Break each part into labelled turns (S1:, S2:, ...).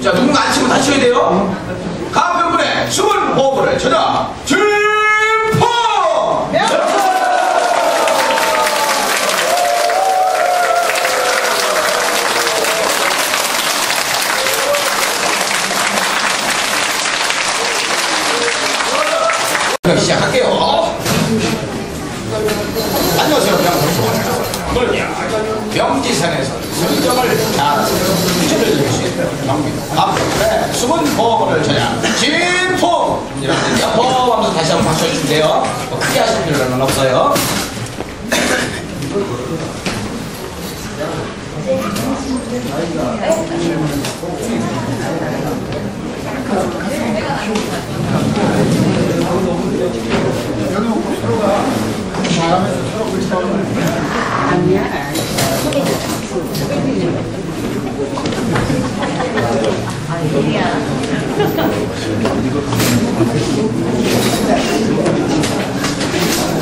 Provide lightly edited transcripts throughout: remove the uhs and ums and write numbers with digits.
S1: 자, 누군가 안 치면 다시 해야 돼요. 가평군의 숨은 호흡을 찾아 질포! 시작할게요. 안녕하세요. 명지산에서 선정을 잘하세요. 주제를 주시는 명입니다. 앞에 숨은 호흡을 찾아 진포! 이렇게 호흡 하면서 다시 한번 박수 해주시면 돼요. 크게 하실 필요는 없어요.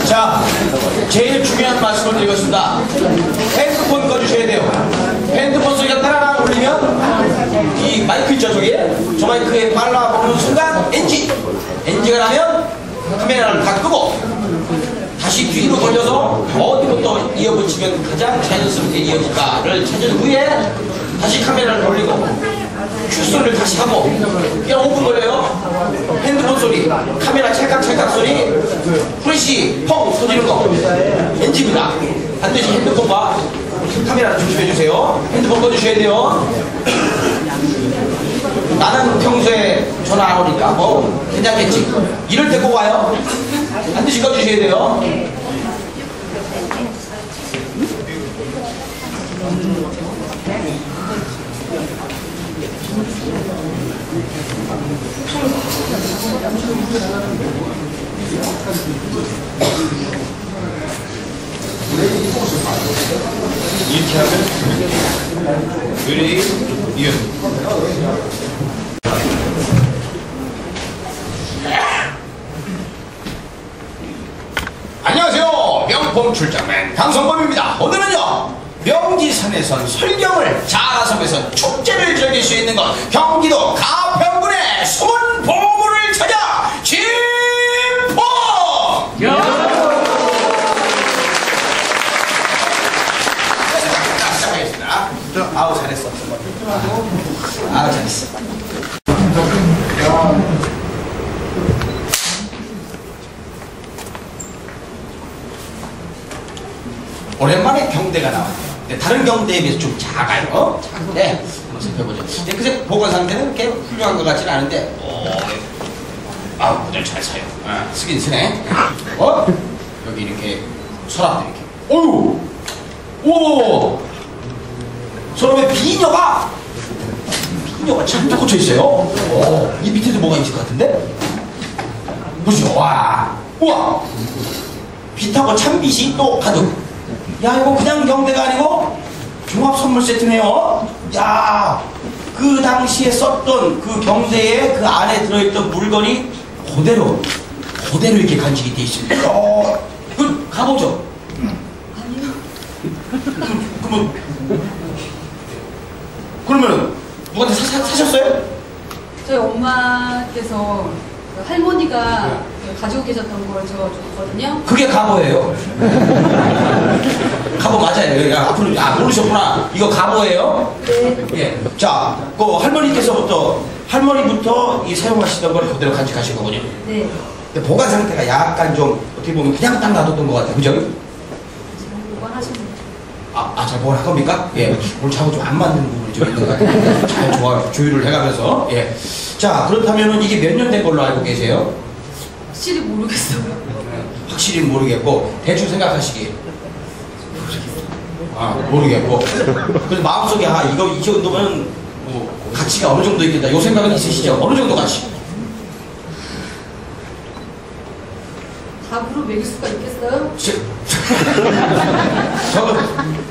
S1: 자, 제일 중요한 말씀을 드리겠습니다. 핸드폰 꺼주셔야 돼요. 핸드폰 소리가 따라랑 울리면 이 마이크 있죠, 저기? 저 마이크에 발라보는 순간 NG가 나면 카메라를 다 끄고 다시 뒤로 돌려서 어디부터 이어붙이면 가장 자연스럽게 이어질까를 찾은 후에 다시 카메라를 돌리고 큐 소리를 다시 하고 그냥 5분 걸려요. 핸드폰 소리, 카메라 찰칵찰칵 소리, 프레시 펑 터지는 거 NG입니다. 반드시 핸드폰과 카메라를 조심해주세요. 핸드폰 꺼주셔야 돼요. 나는 평소에 전화 안 오니까 뭐 괜찮겠지. 이럴 때 꼭 와요. 반드시 꺼주셔야 돼요. 이렇게 하면 의뢰 이은 안녕하세요. 명품 출장맨 강성범입니다. 오늘은요 명지산에선 설경을 자라섬에서 축제를 즐길 수 있는 것 경기도 가평군의 숨은 보물을 찾아 진포! 시작하겠습니다. 아우 잘했어. 아우 잘했어. 오랜만에 경대가 나왔네요. 다른 경대에 비해서 좀 작아요. 작은데 한번 살펴보죠. 그새 보건 상태는 그렇게 훌륭한 것 같지는 않은데 아우 모델 잘 사요. 쓰긴 쓰네. 여기 이렇게 서랍도 이렇게 어휴 오 서랍에 비녀가 잔뜩 꽂혀 있어요. 이 밑에도 뭐가 있을 것 같은데 보시죠. 와 우와 빛하고 참빛이 또 가득. 야 이거 그냥 경대가 아니고 종합 선물 세트네요. 야 그 당시에 썼던 그 경대에 그 안에 들어있던 물건이 그대로 이렇게 간직이 돼 있습니다. 그 가보죠. 아니요. 그러면 누구한테 사셨어요?
S2: 저희 엄마께서 할머니가 가지고 계셨던 걸 저 줬거든요.
S1: 그게 갑오예요. 갑오 맞아요. 야, 앞으로 모르셨구나. 이거 갑오예요.
S2: 네.
S1: 예. 자, 그 할머니부터 이 사용하시던 걸 그대로 간직하신 거군요.
S2: 네.
S1: 근데 보관 상태가 약간 좀 어떻게 보면 그냥 딱 놔뒀던 것 같아요. 그죠?
S2: 지금 보관하시면 돼요.
S1: 잘 보관할 겁니까? 예. 오늘 저하고 좀 안 맞는 부분이 좀 있는 것 같아요. 잘 조율을 해가면서. 예. 자, 그렇다면은 이게 몇 년 된 걸로 알고 계세요?
S2: 확실히 모르겠어요.
S1: 확실히 모르겠고, 대충 생각하시기에. 모르겠고. 그래서 마음속에, 이 정도면 뭐, 가치가 어느 정도 있겠다. 요 생각은 있으시죠? 어느 정도 가치?
S2: 답으로 매길 수가 있겠어요?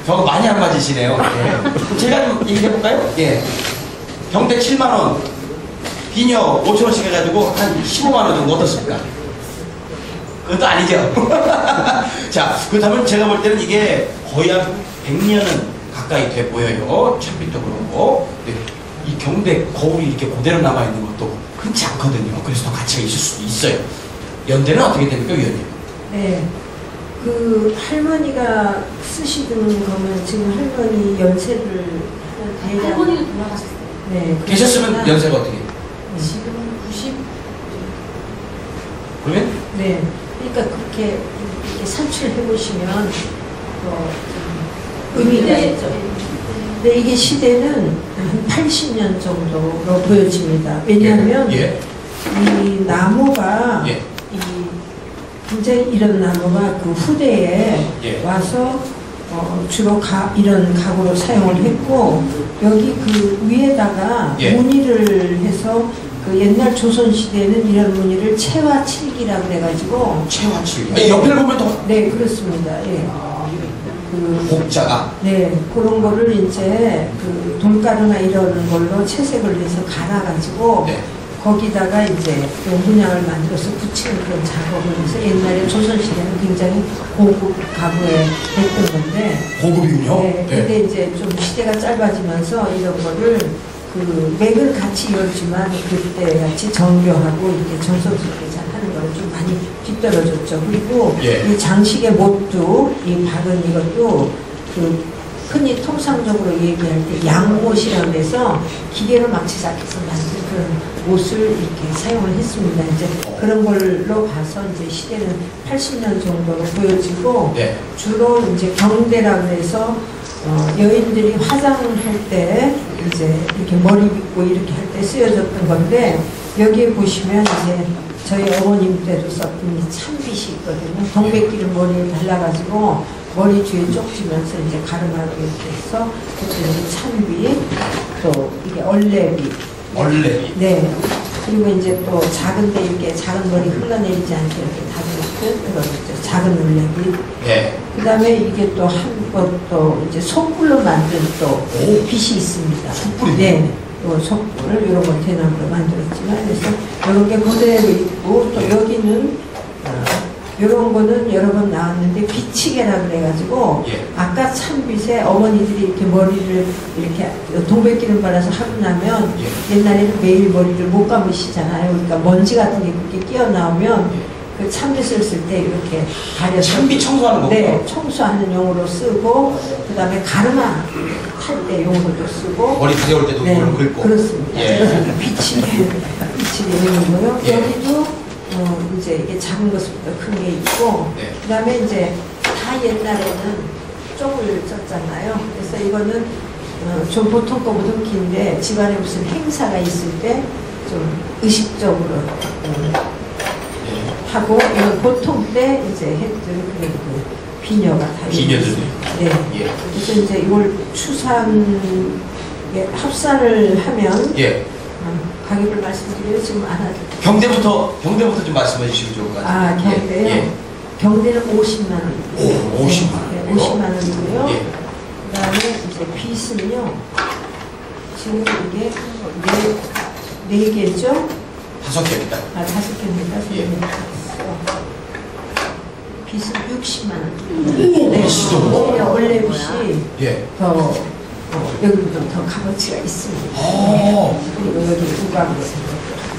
S1: 저거 많이 안 맞으시네요. 예. 제가 좀 얘기해볼까요? 예. 경대 7만원, 비녀 5천원씩 해가지고 한 15만원 정도 어떻습니까? 그것도 아니죠. 자, 그렇다면 제가 볼 때는 이게 거의 한 100년은 가까이 돼 보여요. 참빛도 그렇고. 네. 이 경대 거울이 이렇게 그대로 남아있는 것도 흔치 않거든요. 그래서 더 가치가 있을 수도 있어요. 연대는 어떻게 됩니까, 위원님?
S3: 네. 그 할머니가 쓰시던 거면 지금 할머니 연세를 대략
S2: 할머니는 돌아가셨어요.
S3: 네.
S1: 계셨으면 연세가 어떻게?
S2: 지금 90.
S1: 그러면?
S3: 네. 그러니까 그렇게 이렇게 산출해 보시면 의미가 있죠. 근데 이게 시대는 한 80년 정도로 보여집니다. 왜냐하면
S1: 예.
S3: 이 나무가
S1: 예.
S3: 이 굉장히 이런 나무가 그 후대에
S1: 예.
S3: 와서 주로 이런 가구로 사용을 했고 여기 그 위에다가
S1: 예.
S3: 무늬를 해서 그 옛날 조선 시대에는 이런 무늬를 채화칠기라고 그래가지고
S1: 채화칠기. 옆을 보면 더.
S3: 네 그렇습니다. 예. 그
S1: 복자가.
S3: 네 그런 거를 이제 그 돈가루나 이런 걸로 채색을 해서 갈아가지고
S1: 네.
S3: 거기다가 이제 문양을 만들어서 붙이는 그런 작업을 해서 옛날에 조선시대는 굉장히 고급 가구에 했던 건데
S1: 고급이군요.
S3: 네, 근데 이제 좀 시대가 짧아지면서 이런 거를 그 맥을 같이 이었지만 그때 같이 정교하고 이렇게 정성스럽게 잘 하는 거를 좀 많이 뒤떨어졌죠. 그리고
S1: 예.
S3: 이 장식의 못도 이 박은 이것도 그 흔히 통상적으로 얘기할 때 양못이라고 해서 기계로 막 제작해서 만든 그런 옷을 이렇게 사용을 했습니다. 이제 그런 걸로 봐서 이제 시대는 80년 정도로 보여지고
S1: 네.
S3: 주로 이제 경대라고 해서 여인들이 화장을 할 때 이제 이렇게 머리 빗고 이렇게 할 때 쓰여졌던 건데 여기에 보시면 이제 저희 어머님 때도 썼던 이 참빗이 있거든요. 동백기를 머리에 발라가지고 머리 뒤에 쪽지면서 이제 가르마로 이렇게 해서 그때 이제 참빗 또 이게 얼레빗
S1: 얼레빗.
S3: 네. 그리고 이제 또 작은데 이렇게 작은 머리 흘러내리지 않게 이렇게 다듬고 그런 이제 작은 얼레빗.
S1: 예.
S3: 그 다음에 이게 또 한 것도 이제 속불로 만든 또 빗이 있습니다.
S1: 속불이요?
S3: 네. 또 속불 이런 건 대나무로 만들었지만 그래서 이런 게 그대로 있고 또 여기는 이런 거는 여러 번 나왔는데 비치개라 그래가지고
S1: 예.
S3: 아까 참빗에 어머니들이 이렇게 머리를 이렇게 동백기름 발라서 하고 나면
S1: 예.
S3: 옛날에는 매일 머리를 못 감으시잖아요. 그러니까 먼지 같은 게 그렇게 끼어 나오면 그 참빗을 쓸 때 이렇게 가려서
S1: 참빗 청소하는 거구나.
S3: 네, 청소하는 용으로 쓰고 그 다음에 가르마 탈 때 용으로도 쓰고
S1: 머리 가져올 때도
S3: 네,
S1: 이걸로 긁고.
S3: 그렇습니다.
S1: 예.
S3: 비치개 용이고요.
S1: 예.
S3: 여기도 이제 이게 작은 것부터 큰 게 있고
S1: 네.
S3: 그 다음에 이제 다 옛날에는 쪽을 쪘잖아요. 그래서 이거는 좀 보통 거보다 긴데 집안에 무슨 행사가 있을 때 좀 의식적으로 하고 이건 보통 때 이제 했던 그런 그 비녀가 다
S1: 비녀들도
S3: 네.
S1: 예.
S3: 그래서 이제 이걸 합산을 하면
S1: 예.
S3: 가격을 말씀드려요. 지금 안 하죠.
S1: 경대부터 좀 말씀해 주시면 좋을 것 같아요.
S3: 아 경대요?
S1: 예.
S3: 경대는 50만 원.
S1: 오, 50만 원.
S3: 네, 50만 원이고요.
S1: 예.
S3: 그다음에 이제 빗은요. 지금 이게 네 개죠?
S1: 5개입니다.
S3: 아 5개입니다.
S1: 예.
S3: 빗은 60만 원.
S1: 네. 빗도?
S3: 원래 빗이
S1: 예.
S3: 더 여기도 더 값어치가 있습니다. 그리고 여기 우각으로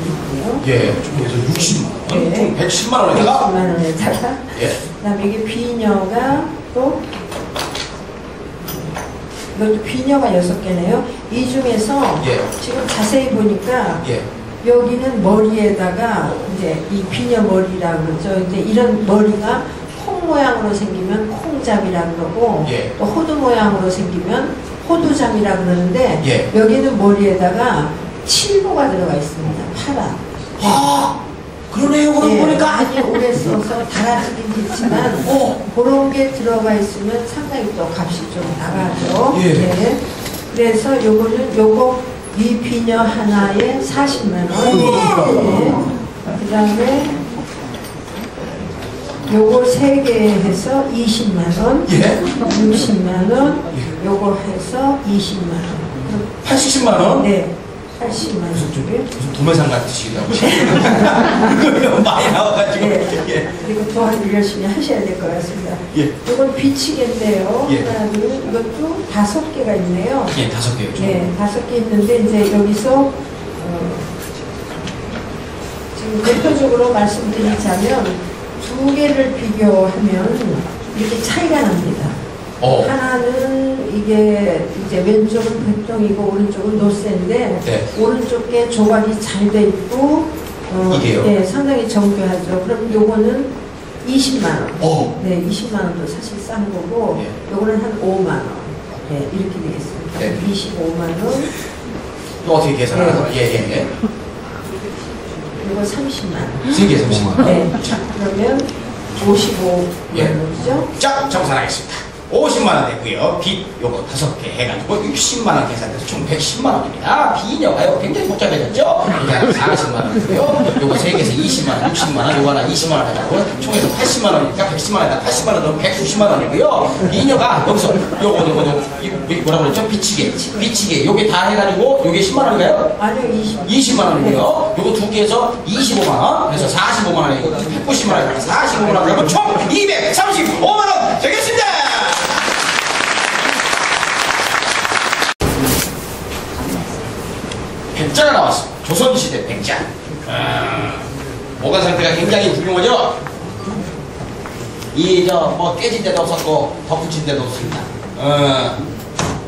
S3: 있고요.
S1: 예. 중에서 60만 원.
S3: 네.
S1: 총 110만 원에다가.
S3: 110만 원에다가.
S1: 예.
S3: 그다음에 이게 비녀가 또 이것도 비녀가 6개네요. 이 중에서
S1: 예.
S3: 지금 자세히 보니까
S1: 예.
S3: 여기는 머리에다가 이제 이 비녀 머리라고 그러죠. 이제 이런 머리가 콩 모양으로 생기면 콩잡이라고 그러고
S1: 예.
S3: 또 호두 모양으로 생기면 호두잠이라고 그러는데
S1: 예.
S3: 여기는 머리에다가 칠보가 들어가 있습니다. 파라.
S1: 아, 그러네요. 그러고
S3: 예,
S1: 보니까.
S3: 많이 오래 써서 달아지긴 했지만 그런 게 들어가 있으면 상당히 또 값이 좀 나가죠.
S1: 예.
S3: 네. 그래서 요거 이 비녀 하나에 40만 원. 네. 그 다음에 요거 3개 해서 20만 원.
S1: 예.
S3: 60만 원. 요거 해서 20만 원.
S1: 80만 원?
S3: 네. 80만 원 쪽에.
S1: 무슨 도매상 같으시다고. 그거 많이 나와가지고.
S3: 네.
S1: 예.
S3: 그리고 더 열심히 하셔야 될 것 같습니다.
S1: 예.
S3: 이건 비치개인데요.
S1: 예.
S3: 하나, 둘, 이것도 5개가 있네요.
S1: 예, 5개요.
S3: 네, 5개 있는데 이제 여기서 지금 대표적으로 말씀드리자면 2개를 비교하면 이렇게 차이가 납니다. 하나는 이게 이제 왼쪽은 백동이고 오른쪽은 노쇠인데
S1: 네.
S3: 오른쪽 게 조각이 잘 돼 있고
S1: 이게요?
S3: 네, 상당히 정교하죠. 그럼 요거는 20만 원. 네, 20만 원도 사실 싼 거고
S1: 예.
S3: 요거는 한 5만 원. 네, 이렇게 되겠습니다.
S1: 네.
S3: 25만 원.
S1: 또 어떻게 계산하세요?
S3: 네.
S1: 예.
S3: 요거 30만 원.
S1: 3개 30만 원.
S3: 네. 그러면 55만
S1: 예.
S3: 원이죠.
S1: 자, 정산하겠습니다. 50만 원 되고요. 빚 요거 5개 해가지고 60만 원 계산돼서 총 110만 원입니다. 비녀가요 굉장히 복잡해졌죠? 이게 40만 원이고요. 요거 3개에서 20만 원, 60만 원, 요거 하나 20만 원 해가지고 총에서 80만 원이니까 110만 원에다 80만 원 넣으면 190만 원이고요. 비녀가 여기서 요거 뭐라고 그랬죠? 비치게 요게 다 해가지고 요게 10만 원인가요?
S3: 아니요,
S1: 20만 원이고요. 요거 2개에서 25만 원, 그래서 45만 원이고 190만 원이고 45만 원, 그러면 총 235만 원 되겠습니다. 백자가 나왔습니다. 조선시대 백자. 보관 상태가 굉장히 훌륭하죠? 뭐 깨진 데도 없었고 덧붙인 데도 없습니다.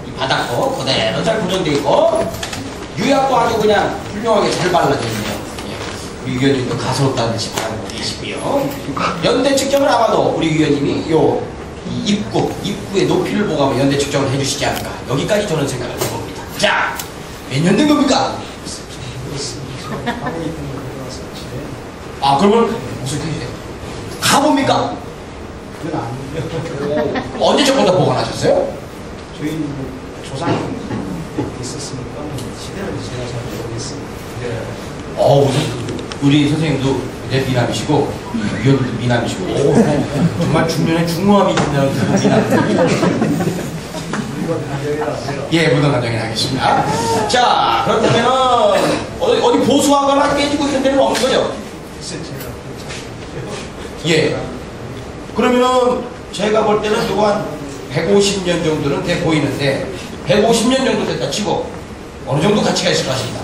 S1: 이 바닥도 그대로 잘 고정되어 있고 유약도 아주 그냥 훌륭하게 잘 발라져 있네요. 우리 위원님도 가소롭다는 듯이 바라보고 계시고요. 연대 측정을 아마도 우리 위원님이 이 입구의 높이를 보고 한번 연대 측정을 해주시지 않을까. 여기까지 저는 생각을 해봅니다. 자, 몇 년 된 겁니까? 그러면 무슨 뜻이에요? 가봅니까?
S4: 그건 아니에요.
S1: 언제 조금 더 보관하셨어요?
S4: 저희 조상이 있었으니까 시대를 제가 잘 모르겠습니다.
S1: 우리 선생님도 이제 미남이시고 위원님도 미남이시고 정말 중년에 중후함이 있다는 그 미남. 예, 무덤 감정이 하겠습니다. 자, 그렇다면은 어디 보수하거나 깨지고 있는 데는 없는 거죠? 예. 그러면은 제가 볼 때는 요거 한 150년 정도는 돼 보이는데 150년 정도 됐다 치고 어느 정도 가치가 있을 것 같습니다.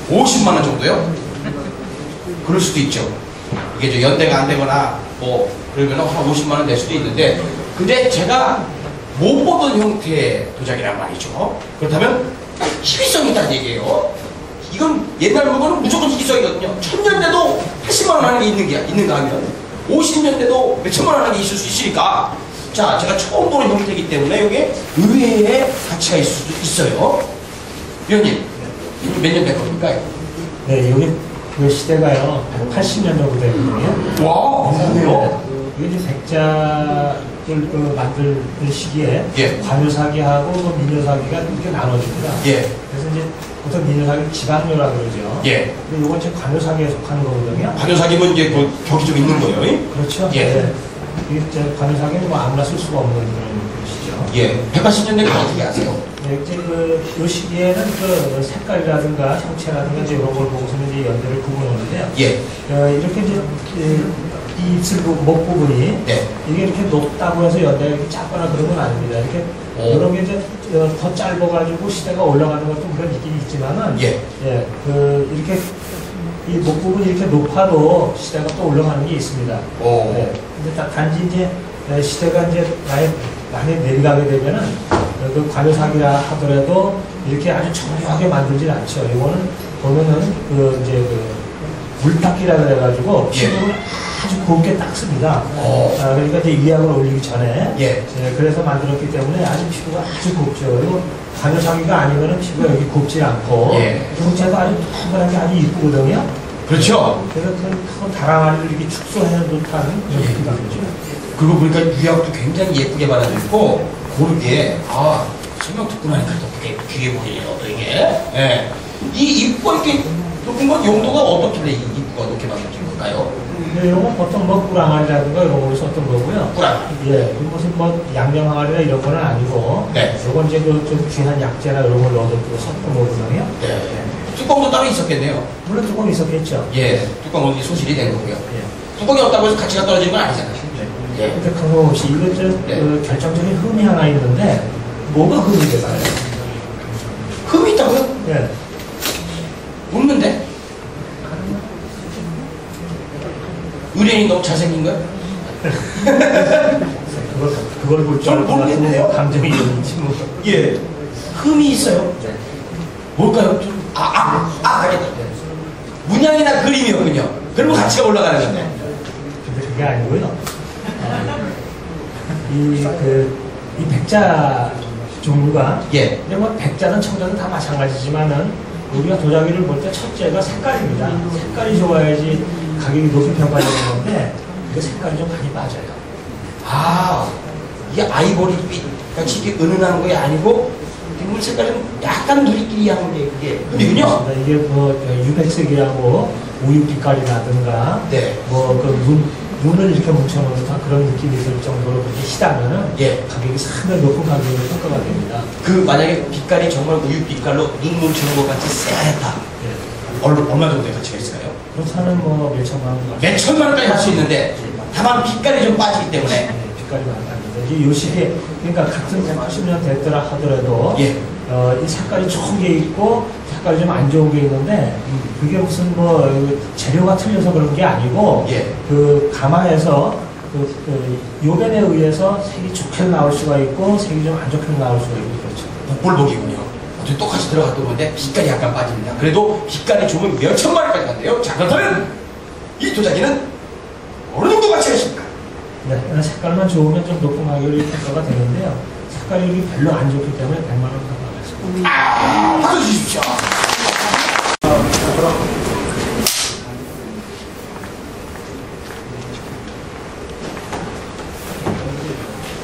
S1: 50만 원 정도요? 그럴 수도 있죠. 이게 저 연대가 안 되거나 뭐 그러면 한 50만 원 될 수도 있는데 근데 제가 못 보던 형태의 도자기란 말이죠. 그렇다면 희귀성이 있다는 얘기예요. 이건 옛날 물건은 무조건 희귀성이거든요. 1000년 돼도 80만 원 하는 게 있는가 하면 50년 돼도 몇천만 원 하는 게 있을 수 있으니까 자, 제가 처음 보는 형태이기 때문에 이게 의외의 가치가 있을 수도 있어요. 위원님, 몇 년 된 겁니까?
S5: 네, 여기 그 시대가요 80년 정도 되거든요.
S1: 와, 그래요?
S5: 이게 이제 백자를 만들 시기에
S1: 예.
S5: 관유사기하고 민요사기가 이렇게 나눠집니다.
S1: 예.
S5: 그래서 이제 보통 민요사기 지방묘라고 그러죠.
S1: 예.
S5: 근데 이건 이제 관유사기에 속하는 거거든요.
S1: 관여사기면 이제 그 격이 좀 있는 거예요.
S5: 그렇죠.
S1: 예.
S5: 네. 이게 관유사기는 뭐 아무나 쓸 수가 없는 그런 것이죠.
S1: 예. 180년 된 건 어떻게 아세요?
S5: 네, 이제 요 시기에는 그 색깔이라든가 형체라든가 이제 이런 걸 보고서는 이제 연대를 구분하는데요.
S1: 예.
S5: 이렇게 이제 이 입술 목 부분이
S1: 네.
S5: 이게 이렇게 높다고 해서 연대가 이렇게 작거나 그런 건 아닙니다. 이렇게 이런 게 이제 더 짧아가지고 시대가 올라가는 것도 물론 있긴 있지만은
S1: 예.
S5: 이렇게 이 목 부분이 이렇게 높아도 시대가 또 올라가는 게 있습니다. 네. 근데 단지 이제 시대가 이제 많이 내려가게 되면은 그 관여사기라 하더라도 이렇게 아주 정교하게 만들진 않죠. 이거는 보면은 물닦기라 그래가지고 피부를 아주 곱게 닦습니다. 그러니까 이제 위약을 올리기 전에 그래서 만들었기 때문에 아주 피부가 아주 곱죠. 그리고 관여사기가 아니면은 피부가 여기 곱지 않고 형체도 아주 동그랗게 아주 이쁘거든요.
S1: 그렇죠.
S5: 그래서 그 다랑아리를 이렇게 축소해놓은 듯한 그런 느낌이죠.
S1: 그리고 보니까 유약도 굉장히 예쁘게 발라져 있고 고르게 설명 듣고 나니까 더 귀해 보이네요. 또 이게 이 입구가 이렇게 높은 건 용도가 어떻길래 이 입구가 높게 만들어진 걸까요?
S5: 네, 이건 보통 뭐 꿀항아리라든가 이런 거에서 어떤 거고요.
S1: 꿀항아리.
S5: 예, 무슨 뭐 양념항아리나 이런 거는 아니고.
S1: 네.
S5: 이건 이제 그 좀 귀한 약재나 이런 걸 넣어서 섞어 먹으면요.
S1: 네. 뚜껑도 따로 있었겠네요.
S5: 물론 조금 있었겠죠.
S1: 예, 뚜껑은 이제 소실이 된 거고요.
S5: 예.
S1: 뚜껑이 없다고 해서 가치가 떨어지는 건 아니잖아요. 예.
S5: 근데 그것이 이거
S1: 네.
S5: 그 결정적인 흠이 하나 있는데 뭐가 흠이 될까요?
S1: 흠이 있다고요?
S5: 예.
S1: 없는데? 의뢰인이 너무 잘생긴 거야?
S5: 그걸 볼 줄
S1: 저는
S5: 알고
S1: 모르겠네요.
S5: 감정이 있는지 뭐.
S1: 예. 흠이 있어요. 뭘까요? 알겠다. 문양이나 그림이었군요. 그러면 가치가 올라가는 건데.
S5: 근데 그게 아니고요. 이 백자 종류가
S1: 예.
S5: 근데 뭐 백자는 청자는 다 마찬가지지만은 우리가 도자기를 볼 때 첫째가 색깔입니다. 색깔이 좋아야지 가격이 높이 평가되는 건데 그 색깔이 좀 많이 빠져요.
S1: 아, 이게 아이보리빛 같이 이렇게 은은한 게 아니고 물 색깔이 좀 약간 누리끼리한 게 그게 흠이군요.
S5: 이게 뭐 유백색이라고 우유 빛깔이라든가
S1: 네.
S5: 뭐그 눈을 이렇게 뭉쳐놓은 듯한 그런 느낌이 들 정도로 그렇게 시다면은
S1: 예.
S5: 가격이 상당히 높은 가격으로 평가가 됩니다.
S1: 그 만약에 빛깔이 정말 우유 빛깔로 눈 뭉치는 것 같이 쎄하다.
S5: 예.
S1: 얼마 정도의 가치가 있을까요?
S5: 그렇다는 뭐 몇천만 원.
S1: 몇 천만 원까지 할 수 있는데 다만 빛깔이 좀 빠지기 때문에
S5: 빛깔이 많답니다. 이제 요 시기에 그러니까 같은 180년 됐더라 하더라도
S1: 예.
S5: 이 색깔이 좋은 게 있고 색깔이 좀 안 좋은 게 있는데 그게 무슨 뭐 재료가 틀려서 그런 게 아니고
S1: 예.
S5: 그 가마에서 그 요변에 의해서 색이 좋게 나올 수가 있고 색이 좀 안 좋게 나올 수가 있고 그렇죠.
S1: 복불복이군요. 어떻게 똑같이 들어갔던 건데 빛깔이 약간 빠집니다. 그래도 빛깔이 좋으면 몇 천만 원까지 간대요. 자, 그렇다면 이 도자기는 어느 정도 가치가 있습니까?
S5: 네, 색깔만 좋으면 좀 높은 가격이 평가가 되는데요. 색깔이 별로 안 좋기 때문에 100만 원 평가가 했습니다.
S1: 박수 주십시오.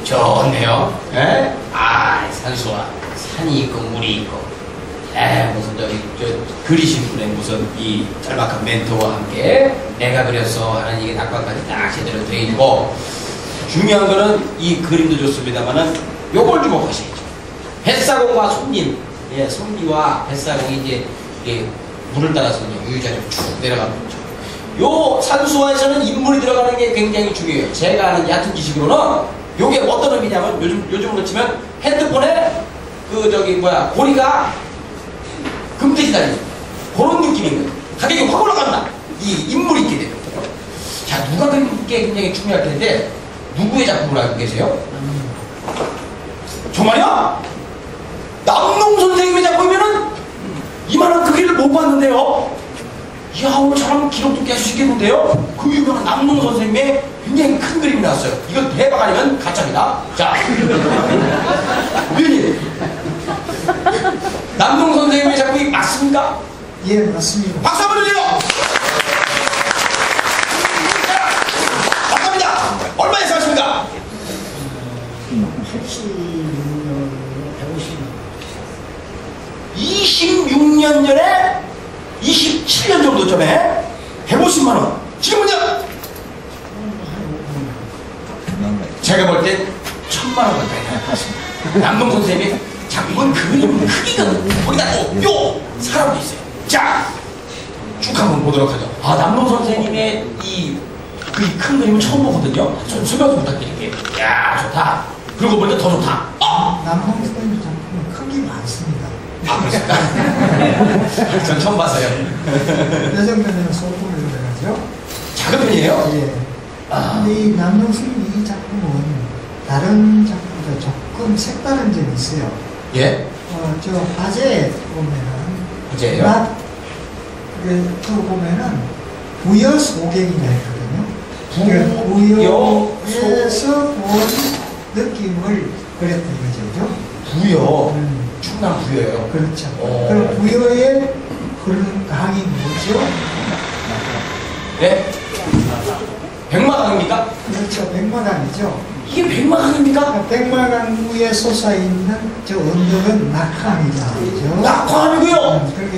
S1: 좋네요. 에? 산수와 산이 있고 물이 있고, 무슨 그리신 분의 무슨 이 짤막한 멘트와 함께 내가 그렸어 하는 이게 낙관까지 딱 제대로 돼 있고, 중요한 거는 이 그림도 좋습니다만은 요걸 주목하셔야죠. 뱃사공과 손님, 예, 손니와 뱃사공이 이제 물을 따라서 유유자로 쭉 내려가는 거죠. 요 산수화에서는 인물이 들어가는 게 굉장히 중요해요. 제가 아는 얕은 지식으로는 요게 어떤 의미냐면 요즘으로 치면 핸드폰에 고리가 금태지 달리는 그런 느낌인 거예요. 가격이 확 올라간다. 이 인물이 있게 되면. 자, 누가 그린 게 굉장히 중요할 텐데 누구의 작품을 알고 계세요? 정말요? 남농 선생님의 작품이면은 이만한 크기를 못 봤는데요. 이야, 오늘 저랑 기록도 깨주시겠는데요? 그 유명한 남농 선생님의 굉장히 큰 그림이 나왔어요. 이건 대박 아니면 가짜입니다. 자, 위원님, 남농 선생님의 작품이 맞습니까?
S6: 예, 맞습니다.
S1: 박수 한번 주세요. 맞습니다. 얼마에 사십니까? 26년 전에 27년 정도쯤에 150만 원. 지금은요? 제가 볼 때 1000만 원 가까이 나왔습니다. 남동 선생님이 작품은 그림 크기가 거기다 또 사람도 있어요. 자, 쭉 한번 보도록 하죠. 남동 선생님의 이 큰 그림은 처음 보거든요. 좀 설명 좀 부탁드릴게요. 야, 좋다. 그리고 보니까 더 좋다.
S6: 남홍 선생님 작품은 크기 많습니다.
S1: 그렇습니까? 전 처음 봤어요.
S6: 몇 정도면 소품을 들어가죠?
S1: 작은 편이에요?
S6: 예. 근데 이 남홍 선생님 이 작품은 다른 작품보다 조금 색다른 점이 있어요.
S1: 예?
S6: 저 화제에 보면은
S1: 화제예요?
S6: 또 보면은 부여 소경이라 했거든요. 부여에서 본 느낌을 그렸던 거죠.
S1: 부여. 충남 부여예요.
S6: 그렇죠. 그럼 부여에 흐르는 강이 뭐죠?
S1: 네? 백마강입니까?
S6: 그렇죠. 백마강이죠.
S1: 이게 백마강입니까?
S6: 백마강 위에 솟아있는 저 언덕은 낙항이죠.
S1: 낙항이고요.
S6: 그렇게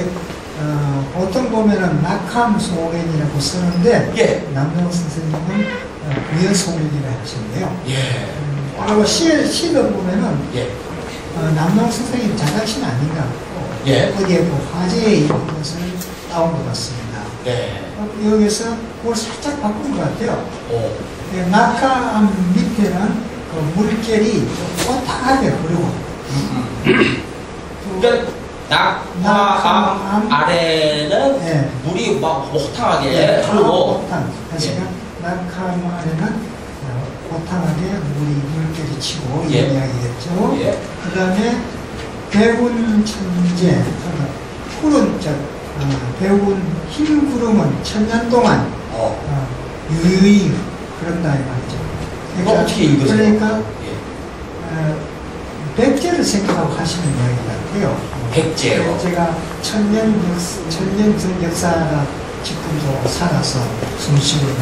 S6: 보통 보면은 낙함소견이라고 쓰는데
S1: 예.
S6: 남동 선생님은 부여소견이라고 하셨네요.
S1: 예.
S6: 그리고 시를 보면은
S1: 예.
S6: 남동 선생님 자작신 아닌 것 같고
S1: 예.
S6: 거기에 뭐 화제에 있는 것을 따온 것 같습니다.
S1: 네.
S6: 여기서 그걸 살짝 바꾼 것 같아요.
S1: 오.
S6: 낙하암 밑에는 그 물결이 뽀탕하게 흐르고
S1: 그러니까 낙하암 아래는
S6: 네.
S1: 물이 막 호탕하게
S6: 네,
S1: 흐르고
S6: 호탕. 그러니까 낙하암 아래는 호탕하게 물결이 치고
S1: 예.
S6: 이런 이야기겠죠.
S1: 예.
S6: 그 다음에 배운 천재, 푸른 배운 흰 구름은 천년 동안 유유히 흐른다 이 말이죠.
S1: 이거 어떻게 읽으세요?
S6: 그러니까
S1: 예.
S6: 백제를 생각하고 하시는 이야기 같아요.
S1: 백제요.
S6: 백제가 천년 전 역사가 지금도 살아서 숨쉬고 있는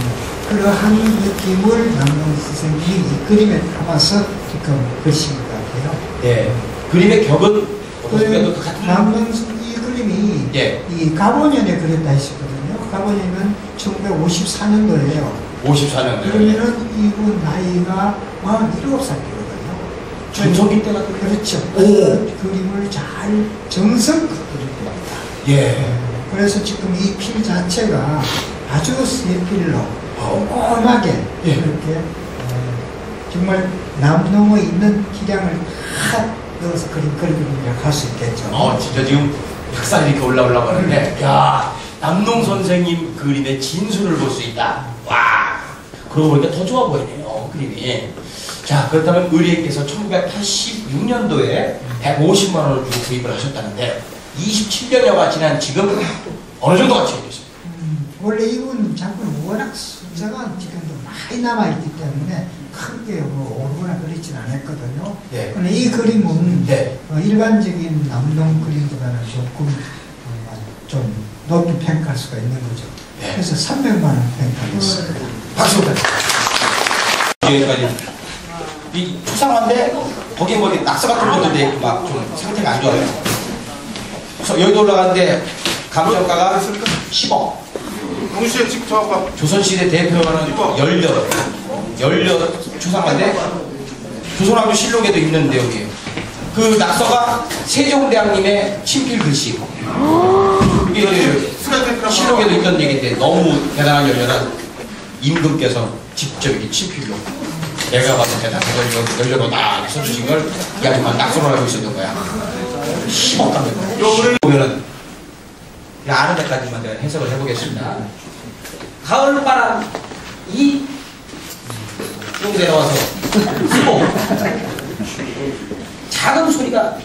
S6: 그러한 느낌을 남동 선생님이 이 그림에 담아서 지금 그리신 것 같아요.
S1: 네. 그림의 격은 어떻습니까? 그 같은
S6: 남동 이 그림이
S1: 예.
S6: 이 가보년에 그렸다 했었거든요. 가보년은 1954년도예요.
S1: 54년.
S6: 그러면은 이분 나이가 47살이거든요.
S1: 전성기 때가
S6: 그렇죠.
S1: 오.
S6: 그 그림을 잘 정성껏 그릴 겁니다.
S1: 예.
S6: 그래서 지금 이 필 자체가 아주 새 필로 꼼꼼하게
S1: 예.
S6: 이렇게 정말 남동에 있는 기량을 다 넣어서 그림이라고 할 수 있겠죠.
S1: 진짜 지금 닭살이 이렇게 올라오려고 하는데, 야, 남동 선생님 그림의 진수를 볼 수 있다. 와, 그러고 보니까 더 좋아 보이네요, 그림이. 자, 그렇다면 의리님께서 1986년도에 150만 원을 주고 구입을 하셨다는데, 27년여가 지난 지금 어느 정도 가치가 있습니까?
S6: 원래 이분 작품은 워낙 순정한 지금도 많이 남아있기 때문에 크게 뭐 오르거나 그리진 않았거든요.
S1: 네.
S6: 근데 이 그림은
S1: 네.
S6: 일반적인 남동 그림보다는 조금 좀 높이 평가할 수가 있는 거죠.
S1: 네.
S6: 그래서 300만 원 평가했습니다.
S1: 박수 부탁드립니다. 여기까지. 이 초상화인데 거기에 뭐 낙서 같은 것도 돼 있고 막 좀 상태가 안 좋아요. 그래서 여기도 올라가는데 감정가가 10억.
S7: 동시에 직접
S1: 조선시대 대표하는 열려 초상화인데 조선왕조 실록에도 있는데 여기 그 낙서가 세종대왕님의 친필 글씨. 이게 실록에도 있던 얘기인데 너무 대단한 열려라 임금께서 직접 이렇게 친필로 내가 봐도 대단해서 열려로 딱 써주신 걸 그냥 낙서로 알고 있었던 거야. 10억 가면 보면은 아는 데까지만 제가 해석을 해보겠습니다. 가을바람 이 정도 내려와서 쓰고 작은 소리가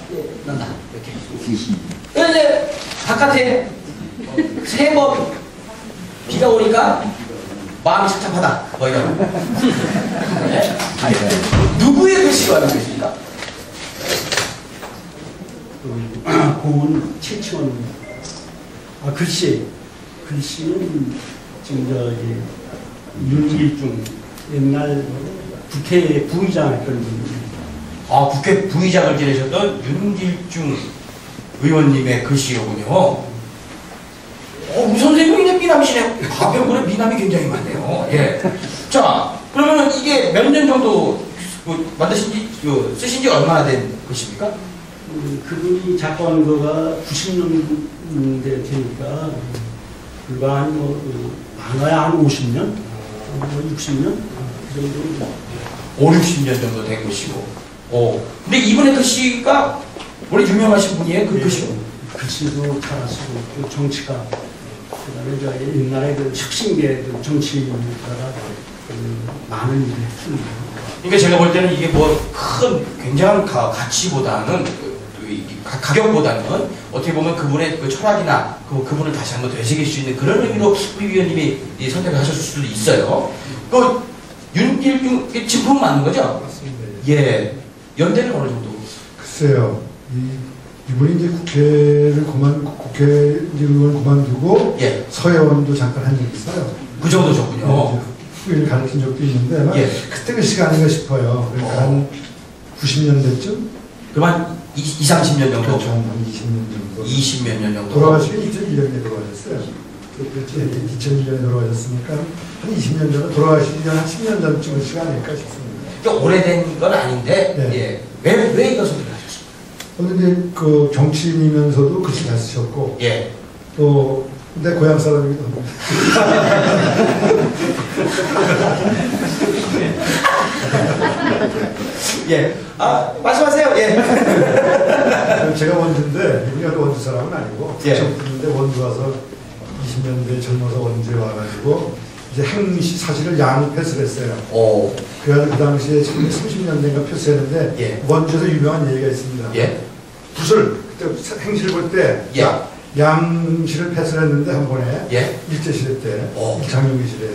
S1: 난다. 이렇게. 이제 바깥에 3번 비가 오니까 마음이 착잡하다. 뭐 이런. 네? 누구의 글씨가 알고 계십니까?
S8: 고은 최치원 글씨는 지금 윤길중 옛날 국회 부의장 했던 분입니다.
S1: 국회 부의장을 지내셨던 윤길중 의원님의 글씨로군요. 우리 선생님이 미남이시네요. 가병군에 미남이 굉장히 많네요. 예. 자, 그러면 이게 몇 년 정도 만드신 지, 쓰신 지 얼마나 된 글씨입니까?
S8: 그분이 작곡한 거가 90년대 되니까 불과 한 많아야 한 50년? 60년? 그 정도.
S1: 5, 60년 정도 된 글씨고. 근데 이분의 글씨가 원래 유명하신 분이에요? 그 글씨로?
S8: 글씨도 잘하시고, 또 정치가. 그 다음에 저 옛날에 그 혁신계 정치인가가 많은 일을 했습니다.
S1: 그러니까 제가 볼 때는 이게 굉장한 가치보다는 가격보다는 어떻게 보면 그분의 그 철학이나 그분을 다시 한번 되새길 수 있는 그런 의미로 우리 위원님이 선택을 하셨을 수도 있어요. 그 윤길중 진품 맞는 거죠?
S7: 맞습니다.
S1: 예. 연대는 어느 정도?
S9: 글쎄요. 이분이 이제 국회의원 그만두고
S1: 예.
S9: 서해원도 잠깐 한 적이 있어요.
S1: 그 정도셨군요.
S9: 후배를 가르친 적도 있는데 아마
S1: 예.
S9: 그때 글씨가 아닌가 싶어요. 그러니까 한 90년대쯤?
S1: 그만 20, 30년 정도?
S9: 그렇죠. 한 20년 정도.
S1: 20몇 년 정도?
S9: 돌아가시기 2001년에 돌아가셨어요. 2001년에 돌아가셨으니까 한 20년 전에 돌아가시기 전 한 10년 전쯤의 시간일까 싶습니다.
S1: 그러니까 오래된 건 아닌데
S9: 네.
S1: 예. 왜 이거 선택을 하셨습니까?
S9: 그런데 그 정치인이면서도 글씨 잘 쓰셨고
S1: 예.
S9: 또 내 고향 사람이기도 합니다.
S1: 예. 아, 말씀하세요. 예.
S9: 제가 원주인데 우리가 원주 사람은 아니고
S1: 예.
S9: 근데 원주 와서 20년대 젊어서 원주에 와가지고 이제 행시 사실을 양패스를 했어요.
S1: 오.
S9: 그래서 그 당시에 30년대인가 표시했는데
S1: 예.
S9: 원주에서 유명한 얘기가 있습니다.
S1: 예.
S9: 붓을 그때 행시를 볼 때
S1: 예.
S9: 양시를 패스를 했는데 한 번에
S1: 예.
S9: 일제시대 때
S1: 오.
S9: 장영기 시대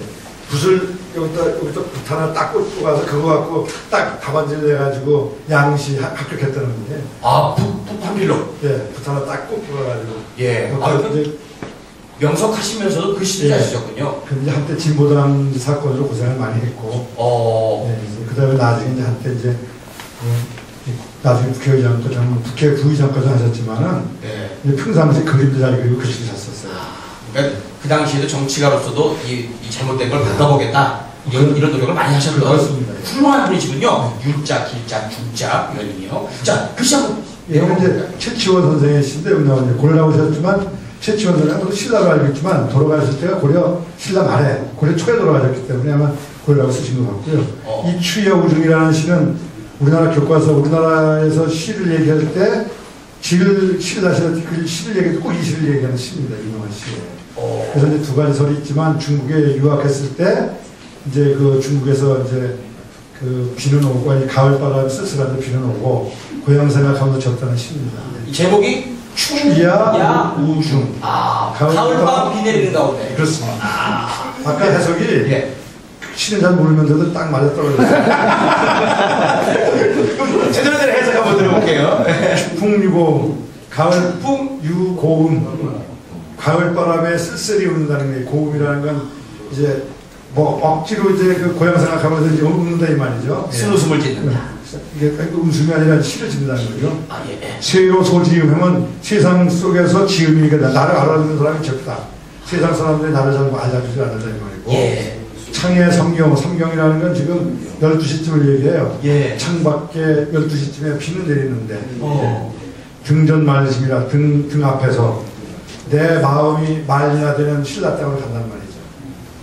S9: 붓을 여기다 붓 하나 딱 꽂고 가서 그거 갖고 딱 답안지를 내가지고 양시 합격했다는 거예요.
S1: 아, 한 필로.
S9: 예, 붓 하나 딱 꽂고 가가지고.
S1: 예. 아,
S9: 이제
S1: 명석하시면서도 글씨도 잘 쓰셨군요.
S9: 근데 한때 진보당 사건으로 고생을 많이 했고. 그 다음에 나중에 이제 한때 이제 나중에 국회의장도 좀 국회 부의장까지 하셨지만은
S1: 네.
S9: 평상시 그림도 잘 그리고 글씨도 잘 썼어요.
S1: 그러니까 그 당시에도 정치가로서도 이 잘못된 걸 바꿔보겠다 이런 노력을 많이 하셨던
S9: 그렇습니다.
S1: 훌륭한 분이시군요. 윤자, 길자, 중자 이런 의미요. 자, 글씨 한번
S9: 여기 이제 최치원 선생의 시인데 여기 나오는데 고려 나오셨지만 최치원 선생은 신라로 알고 있지만 돌아가실 때가 고려 신라 말에 고려 초에 돌아가셨기 때문에 아마 고려라고 쓰신 것 같고요. 이 추의 우중이라는 시는 우리나라 교과서 우리나라에서 시를 얘기할 때 시를 다시 그 시를 얘기해도 꼭 이 시를 얘기하는 시입니다. 유명한 시예요. 그래서 이제 두 가지 설이 있지만 중국에 유학했을 때 이제 그 중국에서 이제 그 비는 오고 아니 가을바람 쓸쓸한데 비는 오고 고향 생각하면서 졌다는 시입니다.
S1: 이 제목이
S9: 추야 우중.
S1: 아, 가을밤 비 내리는 가운데.
S9: 그렇습니다. 아까 해석이
S1: 예.
S9: 시는 잘 모르면서도 딱 맞아 떨어졌어요.
S1: 제대로 된 해석 한번 들어볼게요.
S9: 풍유고 가을 유고음 가을바람에 쓸쓸히 웃는다는 게 고음이라는 건 이제 뭐 억지로 이제 그 고향 생각하면서 이제 웃는다 이 말이죠.
S1: 쓴웃음을 짓는다.
S9: 이게 웃음이 아니라 시를 짓는다는 거죠.
S1: 아, 예.
S9: 세로 소지음하면 세상 속에서 지음이니까 나를 알아주는 사람이 적다. 세상 사람들이 나를 잘 알아주지 않는다는 말이고.
S1: 예.
S9: 창의 성경이라는 건 지금 12시쯤을 얘기해요.
S1: 예.
S9: 창밖에 12시쯤에 비는 내리는데 등전 말심이라 등 앞에서 내 마음이 말리나 되는 신라 땅으로 간단 말이죠.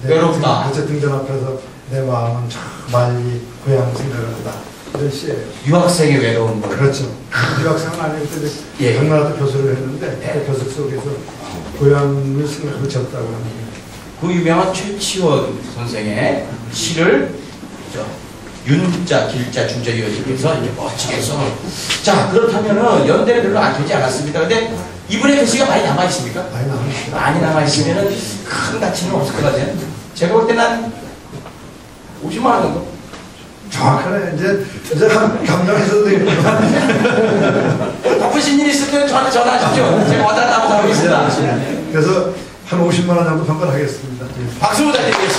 S1: 외롭다.
S9: 그래서 등전 앞에서 내 마음은 참 말리 고향 생각을 한다. 이런 시예요.
S1: 유학생의 외로운 거.
S9: 그렇죠. 유학생은 아니고 그때
S1: 예.
S9: 당나라도 교수를 했는데 그 교수 속에서 고향을 생각하고 졌다고 합니다.
S1: 그 유명한 최치원 선생의 시를 윤자, 길자, 중자 이어지면서 이제 멋지게 써놓은. 자, 그렇다면은 연대는 별로 안 되지 않았습니다. 근데 이분의 글씨가 많이 남아있습니까?
S9: 많이 남아있어요.
S1: 많이 남아있으면은 큰 가치는 없을 것 같아요. 제가 볼 때는 한 50만 원 정도?
S9: 정확하네. 이제 한 감정해서도 되겠구나.
S1: 바쁘신 일 있을 때는 저한테 전화하십시오. 제가 왔다 갔다 하고 있습니다.
S9: 그래서 한 50만 원 정도 평가를 하겠습니다.
S1: 박수 부탁드리겠습니다.